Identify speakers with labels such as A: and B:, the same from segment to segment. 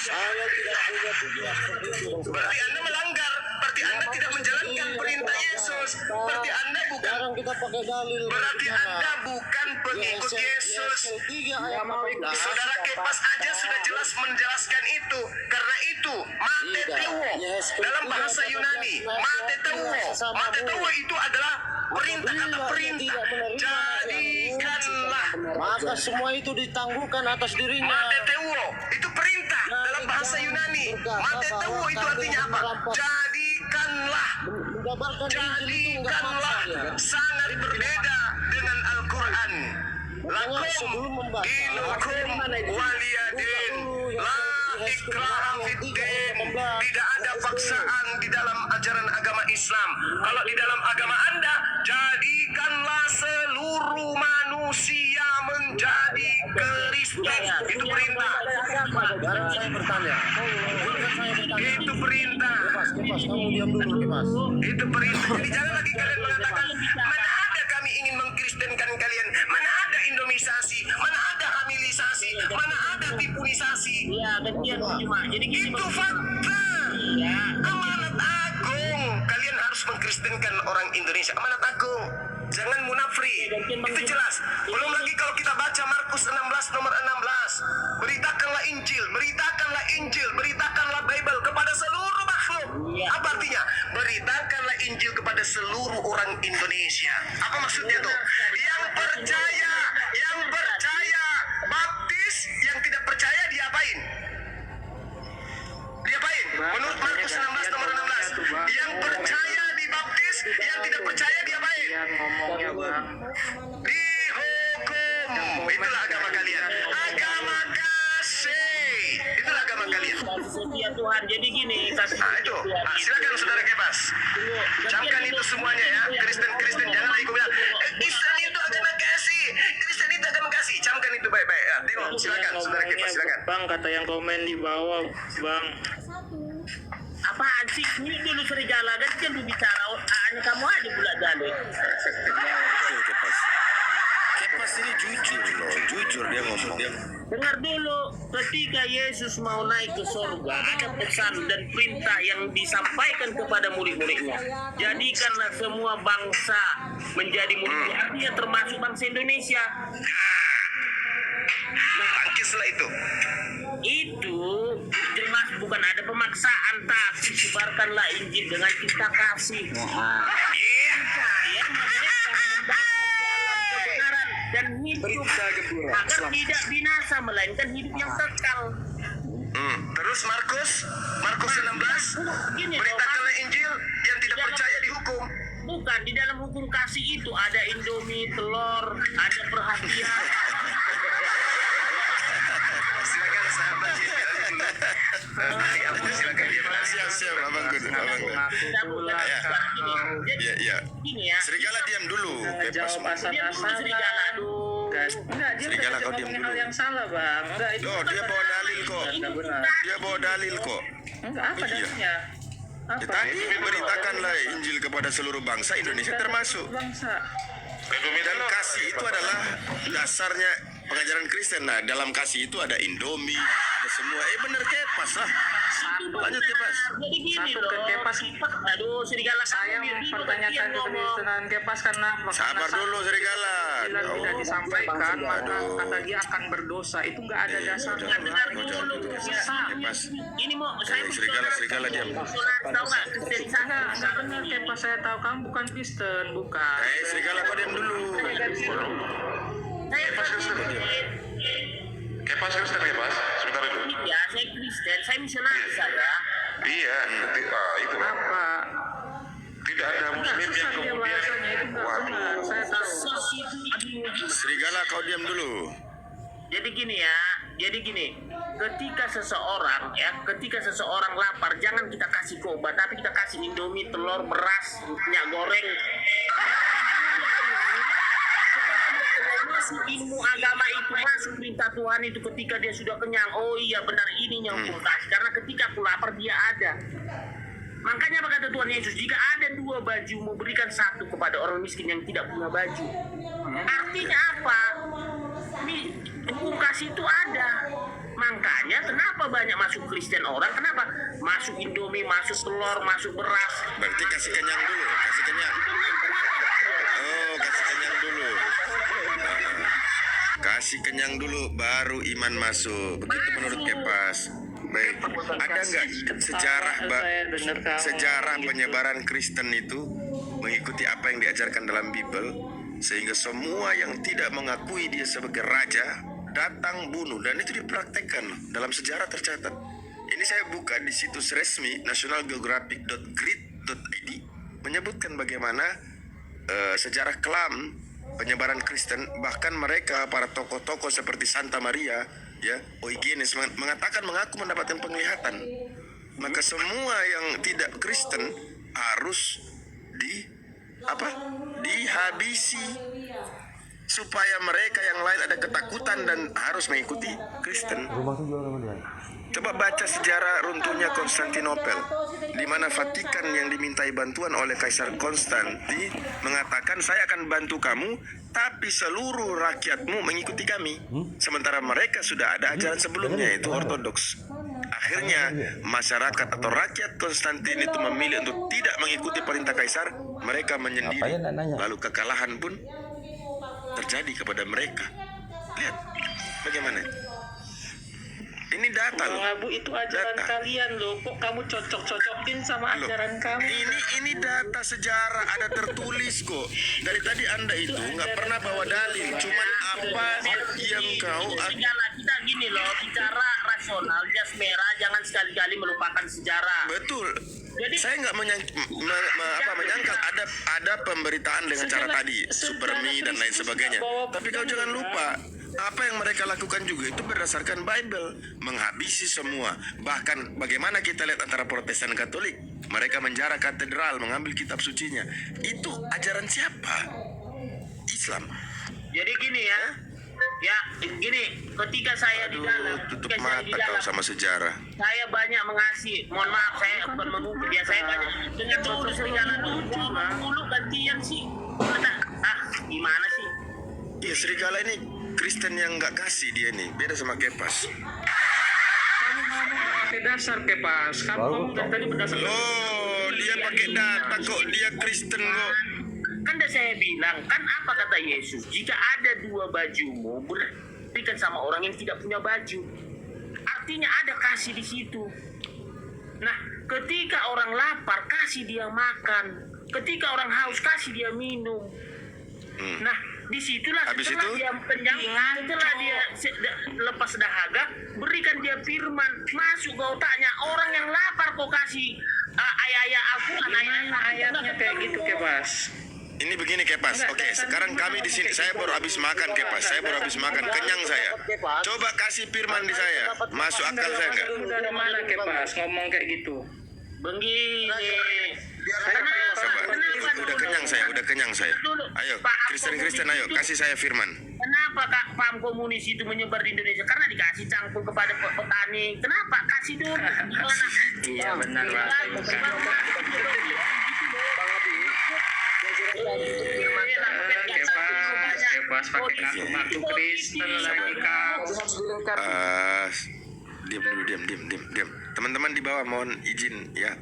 A: Saya tidak punya tujuan seperti itu.
B: Berarti Anda melanggar. Berarti Anda tidak menjalankan perintah Yesus. Berarti Anda bukan.
A: Sekarang kita pakai dalil.
B: Berarti Anda bukan pengikut Yesus. Saudara Kepas aja sudah jelas menjelaskan itu. Karena itu mateteuo dalam bahasa Yunani. Mateteuo itu adalah perintah, kata perintah. Jadikanlah.
A: Maka semua itu ditangguhkan atas dirinya.
B: Mateteuo itu perintah dalam bahasa Yunani. Mateteuo itu artinya apa? Jadikanlah. Jadikanlah. Sangat berbeda dengan Al-Quran. Lakum dinukum waliyadin. La ikraha fiddin. Tidak ada paksaan di dalam ajaran agama Islam. Kalau di dalam agama Anda, jadikanlah seluruh manusia menjadi Kristen. Itu perintah.
A: Sekarang saya bertanya.
B: Itu perintah.
A: Kepas, kamu diam dulu, Kepas.
B: Itu perintah. Jadi jangan lagi kalian mengatakan, mana ada kami ingin mengkristenkan kalian, mana ada Indomisasi, mana ada hamilisasi, mana ada tipunisasi.
C: Iya, gantian cuma. Jadi
B: Itu fakta. Amanat agung. Kalian harus mengkristenkan orang Indonesia. Amanat agung. Jangan munafri. Itu jelas. Belum lagi kalau kita baca Markus 16 nomor 16. Beritakanlah Injil, beritakanlah Injil, beritakanlah Bible kepada seluruh makhluk. Apa artinya? Beritakanlah Injil kepada seluruh orang Indonesia. Apa maksudnya tuh? Yang percaya baptis, yang tidak percaya diapain? Diapain? Menurut Markus 16 nomor 16. Yang percaya dibaptis, yang tidak percaya diapain?
C: ngomongnya Bang.
B: Dihukum. Itulah agama kalian. Agama kasih. Itulah agama kalian.
C: Setia Tuhan. Jadi gini, kasih
B: Itu. Silakan saudara Kepas. Camkan itu semuanya ya. Kristen jangan lagi bilang Kristen itu agama kasih. Kristen itu agama kasih. Camkan itu baik-baik. Ya, tengok. Silakan saudara Kepas. Silakan.
C: Bang, kata yang komen di bawah, Bang. Apaan sih? Ini dulu serigala kan dia bicara. Hanya kamu aja bulat dalil.
D: Kepas ini jujur loh, jujur dia ngomong.
C: Dengar dulu, ketika Yesus mau naik ke surga, ada pesan dan perintah yang disampaikan kepada murid-muridnya. Jadikanlah semua bangsa menjadi murid, artinya termasuk bangsa Indonesia.
B: Tangkislah itu.
C: Itu jelas bukan ada pemaksaan, tapi sebarkanlah Injil dengan cinta kasih. Ya, makanya jalan kebenaran dan hidup agar tidak binasa melainkan hidup yang kekal.
B: Terus Markus 16.
C: Gini,
B: Beritakanlah Injil, yang tidak percaya dihukum.
C: bukan di dalam hukum kasih itu ada Indomie, telur, ada perhatian.
B: Silakan sahabat ini. Silakan dia
D: Siap, Abang Gun. Iya.
C: Gini ya.
D: Serigala diam dulu. Kepas.
C: Dia bukan serigala, aduh.
E: Enggak, dia
D: Serigala
E: coba
D: kau diam
E: ngomongin
D: dulu.
E: hal yang salah, Bang. Enggak, itu
D: Loh, dia bawa dalil kok.
E: enggak benar.
D: Dia bawa dalil kok.
E: Enggak, apa
D: Iya.
E: dalilnya? Apa?
D: Tadi beritakanlah Injil kepada seluruh bangsa, Indonesia termasuk.
E: Bangsa.
D: Dan kasih itu adalah dasarnya pengajaran Kristen. Nah, dalam kasih itu ada Indomie, ada semua. Bener Kepas lah. Lanjut Kepas.
C: Jadi gini
E: Satu
C: loh.
E: ke Kepas.
C: Aduh, serigala
E: Saya mempertanyakan kekristenan Kepas karena
D: Sabar dulu serigala.
E: bila tidak disampaikan maka kata dia akan berdosa. Itu enggak ada dasarnya.
C: Dengar
E: Bang.
C: dulu.
D: Kepas.
C: Ini mau saya
D: Serigala diam.
C: tahu nggak kristenisasi?
E: Enggak benar Kepas, saya tahu kamu bukan Kristen, bukan.
D: Serigala kau diam dulu.
C: Saya Kristen.
F: Kepas Kristen Kepas, sebentar dulu.
C: Iya, saya Kristen. Saya misionaris saya.
F: Iya, itu
E: Apa?
F: tidak ada Muslim yang
E: Susah dia
F: kemudian.
E: bahasanya, itu enggak benar. Saya tahu.
D: Serigala kau diam dulu.
C: Jadi gini ya, ketika seseorang lapar, jangan kita kasih obat, tapi kita kasih Indomie, telur, beras, minyak goreng. Masuk ilmu agama itu, masuk perintah Tuhan itu ketika dia sudah kenyang. Oh iya benar, ini yang aku kasih. Karena ketika aku lapar dia ada. Makanya apa kata Tuhan Yesus, jika ada 2 baju, mau berikan 1 kepada orang miskin yang tidak punya baju. Artinya apa? Hukum kasih itu ada. Makanya kenapa banyak masuk Kristen orang? Kenapa? Masuk Indomie, masuk telur, masuk beras.
D: Berarti kasih kenyang dulu, kasih kenyang. Oh, kasih kenyang dulu. Kasih kenyang dulu, baru iman masuk. Begitu menurut Kepas. Baik, ada nggak sejarah penyebaran Kristen itu mengikuti apa yang diajarkan dalam Bible, sehingga semua yang tidak mengakui dia sebagai raja datang bunuh, dan itu dipraktekkan dalam sejarah tercatat. Ini saya buka di situs resmi nationalgeographic.grid.id, menyebutkan bagaimana sejarah kelam penyebaran Kristen, bahkan mereka para tokoh-tokoh seperti Santa Maria, ya, Origenes mengatakan mengaku mendapatkan penglihatan. Maka semua yang tidak Kristen harus dihabisi supaya mereka yang lain ada ketakutan dan harus mengikuti Kristen. Coba baca sejarah runtuhnya Konstantinopel, di mana Vatikan yang dimintai bantuan oleh Kaisar Konstantin mengatakan, saya akan bantu kamu, tapi seluruh rakyatmu mengikuti kami. Sementara mereka sudah ada ajaran sebelumnya, yaitu Ortodoks. Akhirnya masyarakat atau rakyat Konstantin itu memilih untuk tidak mengikuti perintah Kaisar. Mereka menyendiri, lalu kekalahan pun terjadi kepada mereka. Lihat bagaimana. Ini data loh.
E: Bu, itu ajaran kalian loh. Kok kamu cocok-cocokin sama ajaran kamu?
D: Ini data sejarah, ada tertulis kok. Dari tadi Anda itu nggak pernah bawa dalil. Cuman apa yang kau...
C: Kita gini loh, bicara rasional, jas merah, jangan sekali-kali melupakan sejarah.
D: Betul.
C: Jadi,
D: saya nggak menyangkal ada pemberitaan dengan cara tadi, supermi dan lain sebagainya. Tapi kau jangan lupa, apa yang mereka lakukan juga itu berdasarkan Bible, menghabisi semua. Bahkan bagaimana kita lihat antara Protestan dan Katolik, mereka menjara katedral, mengambil kitab sucinya. Itu ajaran siapa? Islam.
C: Jadi gini ya. Ya, gini, ketika saya di dalam,
D: Tutup mata kau sama sejarah.
C: saya banyak mengasih. Mohon maaf, saya bukan mengukir ya, saya banyak dengan dulu serigala dulu gantian sih. Gimana sih?
D: Iya, serigala ini Kristen yang nggak kasih dia nih, beda sama Kepas.
E: Kamu ngomong pakai dasar, Kepas. Kamu ngomong dari tadi berdasarkan.
D: Oh, dia pakai data kok, dia Kristen kok.
C: Kan udah saya bilang, kan apa kata Yesus? Jika ada dua bajumu, berikan sama orang yang tidak punya baju. Artinya ada kasih di situ. Nah, ketika orang lapar, kasih dia makan. Ketika orang haus, kasih dia minum. Nah, disitulah
D: Habis
C: setelah
D: itu?
C: dia kenyang, setelah dia lepas dahaga, berikan dia firman masuk ke otaknya. Orang yang lapar kok kasih ayat-ayat Al-Quran,
E: Ayatnya kayak gitu, Kepas.
D: Ini begini Kepas. Oke, sekarang kami di sini. Saya baru habis makan Kepas. Saya baru habis makan. Kenyang saya. Coba kasih firman di saya. Masuk akal saya enggak?
E: Kamu dari mana, Kepas? Ngomong kayak gitu.
C: begini.
D: Coba. Udah kenyang saya. Ayo, Kristen, ayo kasih saya firman.
C: Kenapa Kak paham komunis itu menyebar di Indonesia? Karena dikasih cangkul kepada petani. Kenapa? Kasih dulu. Gimana?
E: Iya, benar banget. Kepas pakai ngaku-ngaku Kristen lagi kau.
D: Diam. Teman-teman di bawah mohon izin ya,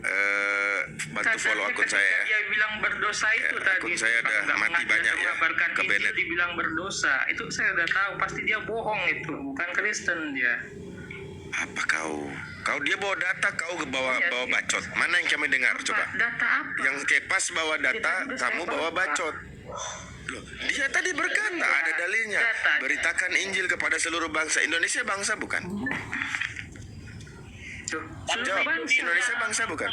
D: bantu follow akun saya ya.
E: Dia bilang berdosa itu tadi.
D: Akun saya udah mati banyak ya ke Bennett.
E: Dibilang berdosa, itu saya udah tahu. Pasti dia bohong itu, bukan Kristen dia.
D: Apa kau dia bawa data, kau bawa bacot. Mana yang kami dengar coba?
E: Data apa?
D: Yang Kepas bawa data, kamu bawa bacot. Loh, dia tadi berkata ada dalilnya. Beritakan Injil kepada seluruh bangsa. Indonesia bangsa bukan? Jawab. Indonesia bangsa bukan?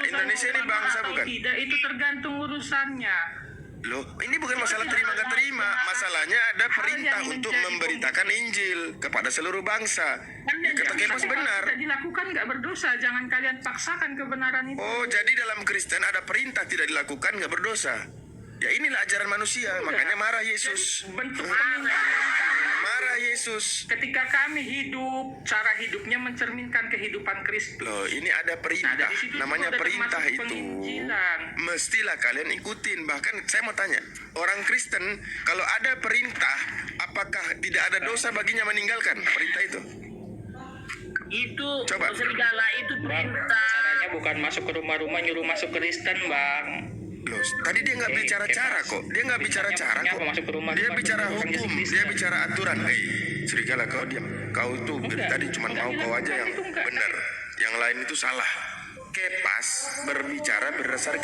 D: Indonesia ini bangsa bukan?
E: Tidak, itu tergantung urusannya.
D: Loh, ini bukan masalah terima nggak terima. Masalahnya ada perintah untuk memberitakan Injil kepada seluruh bangsa. Kata Kepas benar.
E: Tidak dilakukan nggak berdosa. Jangan kalian paksakan kebenaran itu.
D: Oh, jadi dalam Kristen ada perintah tidak dilakukan nggak berdosa. Ya inilah ajaran manusia. Makanya marah Yesus.
E: Bentuk
D: Marah Yesus.
E: ketika kami hidup, cara hidupnya mencerminkan kehidupan Kristus.
D: Loh, ini ada perintah.
E: Nah, dari situ
D: Namanya
E: juga
D: perintah
E: termasuk
D: itu.
E: penginjilan.
D: Mestilah kalian ikutin. Bahkan saya mau tanya, orang Kristen kalau ada perintah, apakah tidak ada dosa baginya meninggalkan perintah itu?
C: Itu
D: Coba.
C: serigala itu perintah.
E: Caranya bukan masuk ke rumah-rumah nyuruh masuk Kristen, Bang.
D: Loh, tadi dia nggak bicara cara kok. Dia nggak bicara cara kok.
E: Masuk ke rumah
D: Dia
E: rumah
D: bicara
E: bukan
D: hukum.
E: Yesus Kristus.
D: Dia bicara aturan. Serigala kau diam. Kau tuh dari
E: Enggak.
D: tadi cuma
E: Enggak
D: mau
E: bilang
D: kau aja
E: enggak,
D: yang
E: itu enggak.
D: benar. Yang lain itu salah. Kepas berbicara berdasarkan